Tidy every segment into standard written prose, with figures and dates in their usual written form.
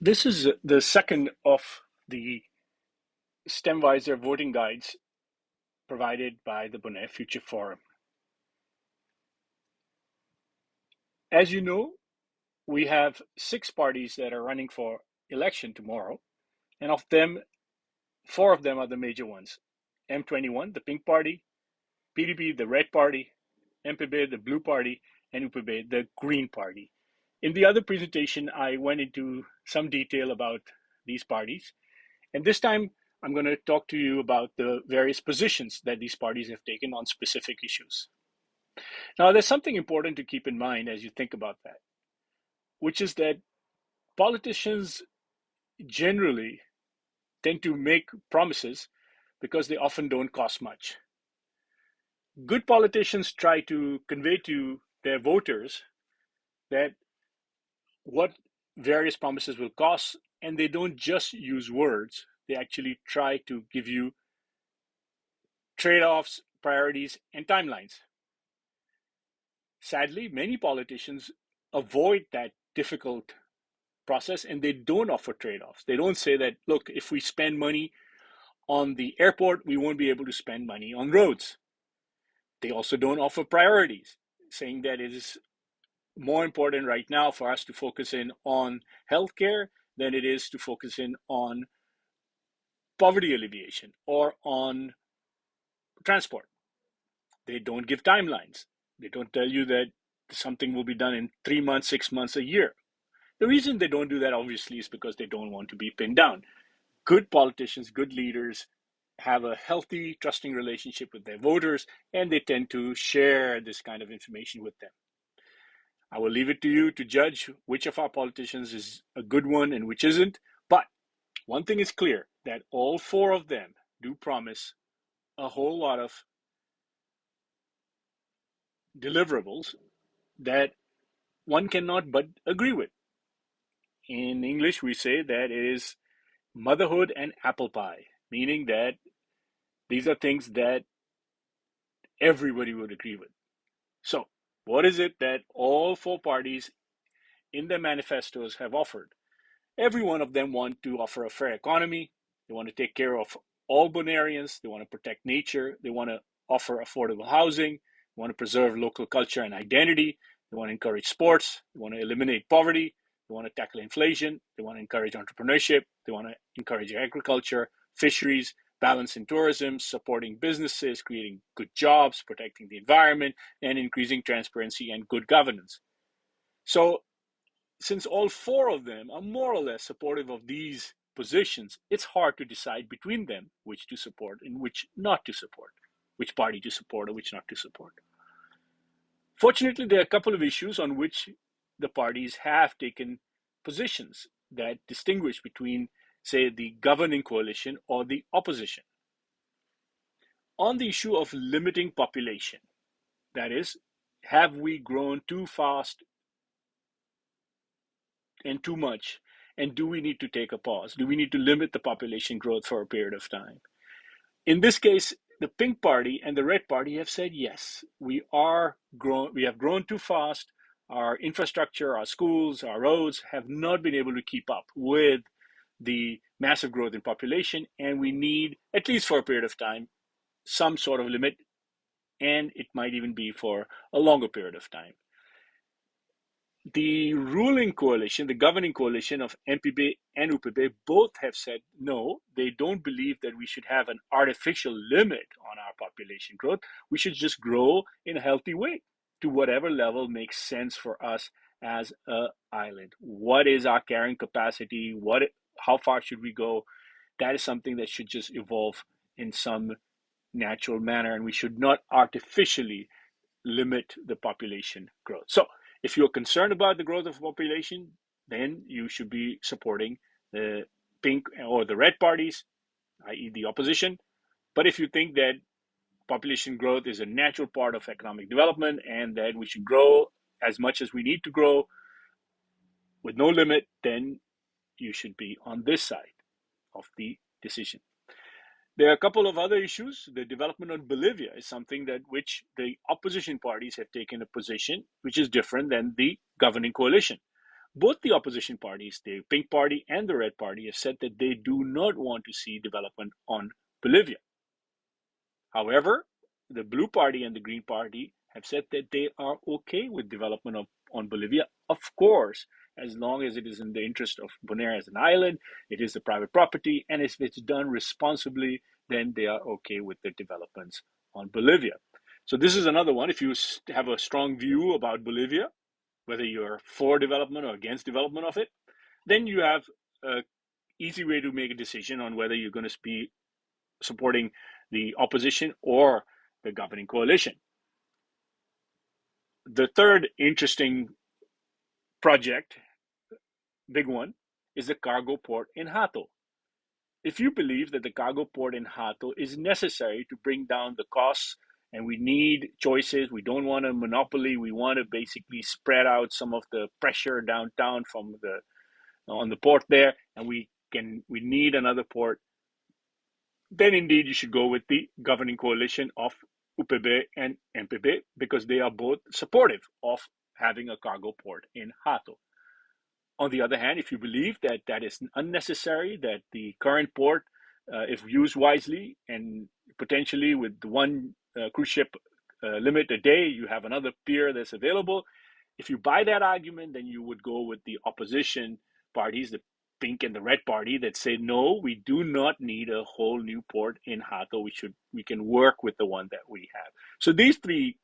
This is the second of the StemWijzer voting guides provided by the Bonaire Future Forum. As you know, we have 6 parties that are running for election tomorrow, and of them, 4 of them are the major ones. M21, the Pink Party, PDP, the Red Party, MPB, the Blue Party, and UPB, the Green Party. In the other presentation, I went into some detail about these parties. And this time, I'm going to talk to you about the various positions that these parties have taken on specific issues. Now, there's something important to keep in mind as you think about that, which is that politicians generally tend to make promises because they often don't cost much. Good politicians try to convey to their voters that what various promises will cost, and they don't just use words, they actually try to give you trade offs, priorities, and timelines. Sadly, many politicians avoid that difficult process and they don't offer trade offs. They don't say that, look, if we spend money on the airport, we won't be able to spend money on roads. They also don't offer priorities, saying that it is more important right now for us to focus in on healthcare than it is to focus in on poverty alleviation or on transport. They don't give timelines. They don't tell you that something will be done in 3 months, 6 months, a year. The reason they don't do that, obviously, is because they don't want to be pinned down. Good politicians, good leaders have a healthy, trusting relationship with their voters, and they tend to share this kind of information with them. I will leave it to you to judge which of our politicians is a good one and which isn't. But one thing is clear, that all 4 of them do promise a whole lot of deliverables that one cannot but agree with. In English, we say that it is motherhood and apple pie, meaning that these are things that everybody would agree with. So, what is it that all 4 parties in their manifestos have offered? Every one of them want to offer a fair economy. They want to take care of all Bonaireans. They want to protect nature. They want to offer affordable housing. They want to preserve local culture and identity. They want to encourage sports. They want to eliminate poverty. They want to tackle inflation. They want to encourage entrepreneurship. They want to encourage agriculture, fisheries, balance in tourism, supporting businesses, creating good jobs, protecting the environment, and increasing transparency and good governance. So since all 4 of them are more or less supportive of these positions, it's hard to decide between them which to support and which not to support, which party to support or which not to support. Fortunately, there are a couple of issues on which the parties have taken positions that distinguish between, say, the governing coalition or the opposition. On the issue of limiting population, that is, have we grown too fast and too much? And do we need to take a pause? Do we need to limit the population growth for a period of time? In this case, the Pink Party and the Red Party have said yes, we have grown too fast. Our infrastructure, our schools, our roads have not been able to keep up with the massive growth in population, and we need, at least for a period of time, some sort of limit, and it might even be for a longer period of time. The ruling coalition, the governing coalition of MPB and UPB, both have said no, they don't believe that we should have an artificial limit on our population growth. We should just grow in a healthy way to whatever level makes sense for us as an island. What is our carrying capacity? How far should we go? That is something that should just evolve in some natural manner, and we should not artificially limit the population growth. So, if you're concerned about the growth of population, then you should be supporting the pink or the red parties, i.e., the opposition. But if you think that population growth is a natural part of economic development and that we should grow as much as we need to grow with no limit, then you should be on this side of the decision. There are a couple of other issues. The development of Bolivia is something that which the opposition parties have taken a position which is different than the governing coalition. Both the opposition parties, the Pink Party and the Red Party, have said that they do not want to see development on Bolivia. However, the Blue Party and the Green Party have said that they are okay with development on Bolivia, of course, as long as it is in the interest of Bonaire as an island, it is the private property, and if it's done responsibly, then they are okay with the developments on Bolivia. So this is another one. If you have a strong view about Bolivia, whether you're for development or against development of it, then you have an easy way to make a decision on whether you're going to be supporting the opposition or the governing coalition. The third interesting project, big one, is the cargo port in Hato. If you believe that the cargo port in Hato is necessary to bring down the costs and we need choices, we don't want a monopoly, we want to basically spread out some of the pressure downtown from the on the port there, and we need another port, then indeed you should go with the governing coalition of UPB and MPB because they are both supportive of having a cargo port in Hato. On the other hand, if you believe that that is unnecessary, that the current port, if used wisely and potentially with one cruise ship limit a day, you have another pier that's available. If you buy that argument, then you would go with the opposition parties, the Pink and the Red Party, that say no, we do not need a whole new port in Hato. We can work with the one that we have. So these three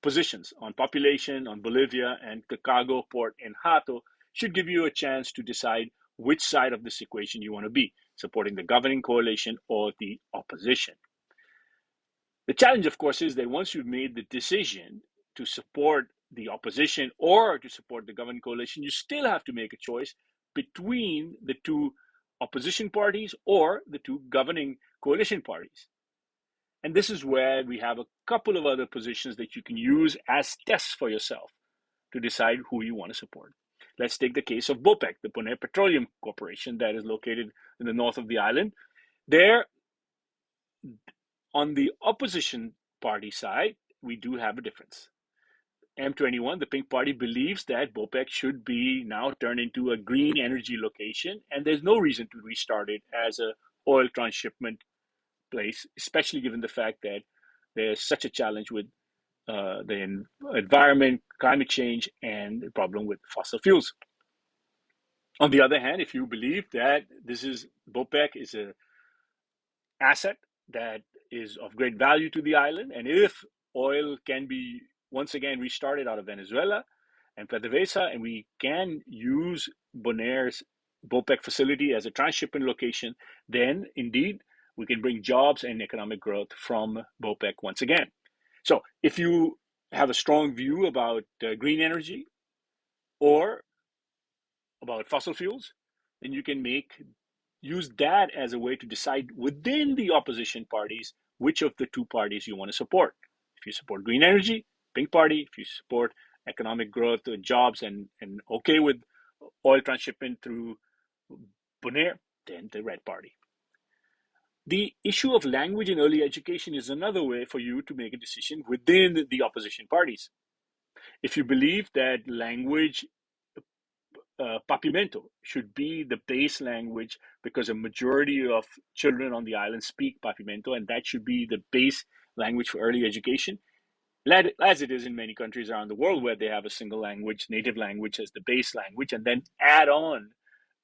positions on population, on Bolivia, and the cargo port in Hato should give you a chance to decide which side of this equation you want to be, supporting the governing coalition or the opposition. The challenge, of course, is that once you've made the decision to support the opposition or to support the governing coalition, you still have to make a choice between the two opposition parties or the two governing coalition parties. And this is where we have a couple of other positions that you can use as tests for yourself to decide who you want to support. Let's take the case of BOPEC, the Bonaire Petroleum Corporation that is located in the north of the island. There, on the opposition party side, we do have a difference. M21, the Pink Party, believes that BOPEC should be now turned into a green energy location, and there's no reason to restart it as a oil transshipment place, especially given the fact that there's such a challenge with the environment, climate change, and the problem with fossil fuels. On the other hand, if you believe that BOPEC is an asset that is of great value to the island, and if oil can be once again restarted out of Venezuela and PDVSA, and we can use Bonaire's BOPEC facility as a transshipment location, then indeed we can bring jobs and economic growth from BOPEC once again. So if you have a strong view about green energy or about fossil fuels, then you can use that as a way to decide within the opposition parties which of the two parties you want to support. If you support green energy, Pink Party. If you support economic growth, jobs, and okay with oil transshipment through Bonaire, then the Red Party. The issue of language in early education is another way for you to make a decision within the opposition parties. If you believe that language, Papimento, should be the base language because a majority of children on the island speak Papimento, and that should be the base language for early education, as it is in many countries around the world where they have a single language, native language as the base language, and then add on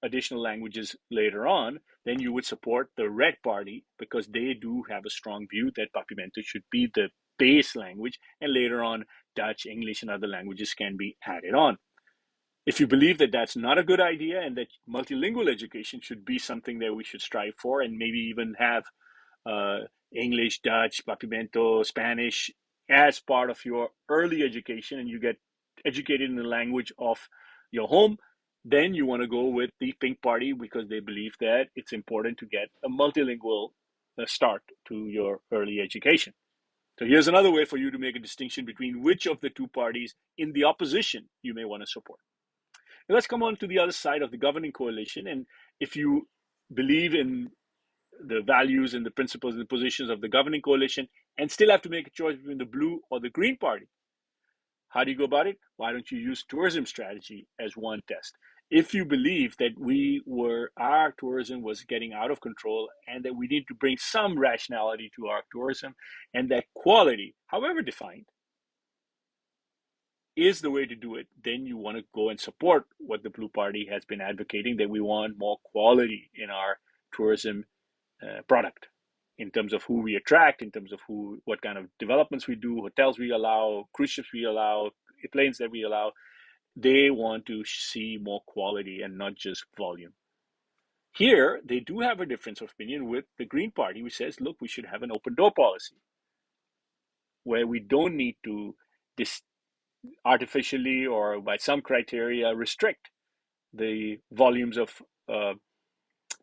additional languages later on, then you would support the Red Party because they do have a strong view that Papimento should be the base language, and later on, Dutch, English, and other languages can be added on. If you believe that that's not a good idea and that multilingual education should be something that we should strive for and maybe even have English, Dutch, Papimento, Spanish as part of your early education and you get educated in the language of your home, then you want to go with the Pink Party because they believe that it's important to get a multilingual start to your early education. So here's another way for you to make a distinction between which of the two parties in the opposition you may want to support. Now let's come on to the other side of the governing coalition. And if you believe in the values and the principles and the positions of the governing coalition and still have to make a choice between the blue or the green party, How do you go about it? Why don't you use tourism strategy as one test? If you believe that our tourism was getting out of control and that we need to bring some rationality to our tourism, and that quality, however defined, is the way to do it, then you want to go and support what the Blue Party has been advocating, that we want more quality in our tourism product, in terms of who we attract, in terms of what kind of developments we do, hotels we allow, cruise ships we allow, planes that we allow. They want to see more quality and not just volume. Here, they do have a difference of opinion with the Green Party, which says, look, we should have an open door policy where we don't need to artificially or by some criteria restrict the volumes of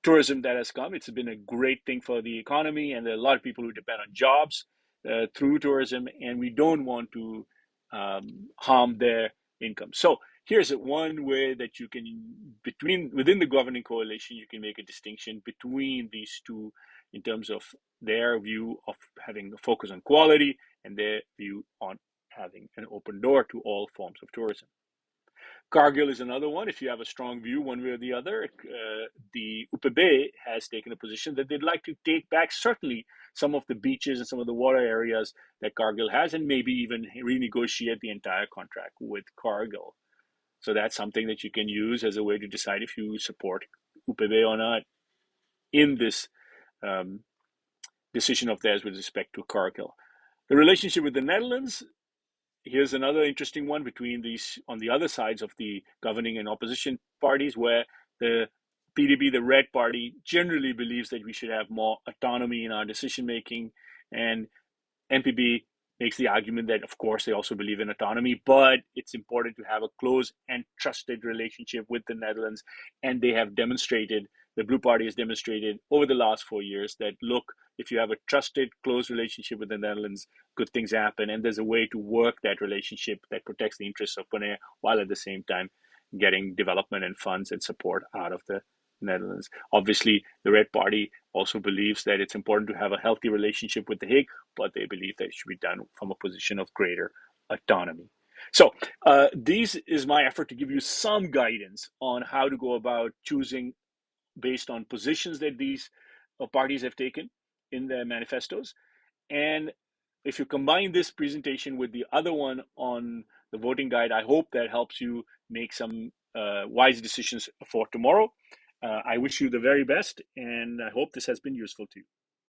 tourism that has come. It's been a great thing for the economy, and there are a lot of people who depend on jobs through tourism, and we don't want to harm their income. So here's one way that you can, within the governing coalition, you can make a distinction between these two in terms of their view of having a focus on quality and their view on having an open door to all forms of tourism. Cargill is another one. If you have a strong view one way or the other, the UPB has taken a position that they'd like to take back certainly some of the beaches and some of the water areas that Cargill has, and maybe even renegotiate the entire contract with Cargill. So that's something that you can use as a way to decide if you support UPB or not in this decision of theirs with respect to Cargill. The relationship with the Netherlands, here's another interesting one between these, on the other sides of the governing and opposition parties, where the PDB, the Red Party, generally believes that we should have more autonomy in our decision making, and NPB makes the argument that, of course, they also believe in autonomy, but it's important to have a close and trusted relationship with the Netherlands. And they have demonstrated, the Blue Party has demonstrated over the last 4 years that, look, if you have a trusted, close relationship with the Netherlands, good things happen. And there's a way to work that relationship that protects the interests of Bonaire while at the same time getting development and funds and support out of the Netherlands. Obviously, the Red Party also believes that it's important to have a healthy relationship with The Hague, but they believe that it should be done from a position of greater autonomy. So this is my effort to give you some guidance on how to go about choosing based on positions that these parties have taken in their manifestos. And if you combine this presentation with the other one on the voting guide, I hope that helps you make some wise decisions for tomorrow. I wish you the very best, and I hope this has been useful to you.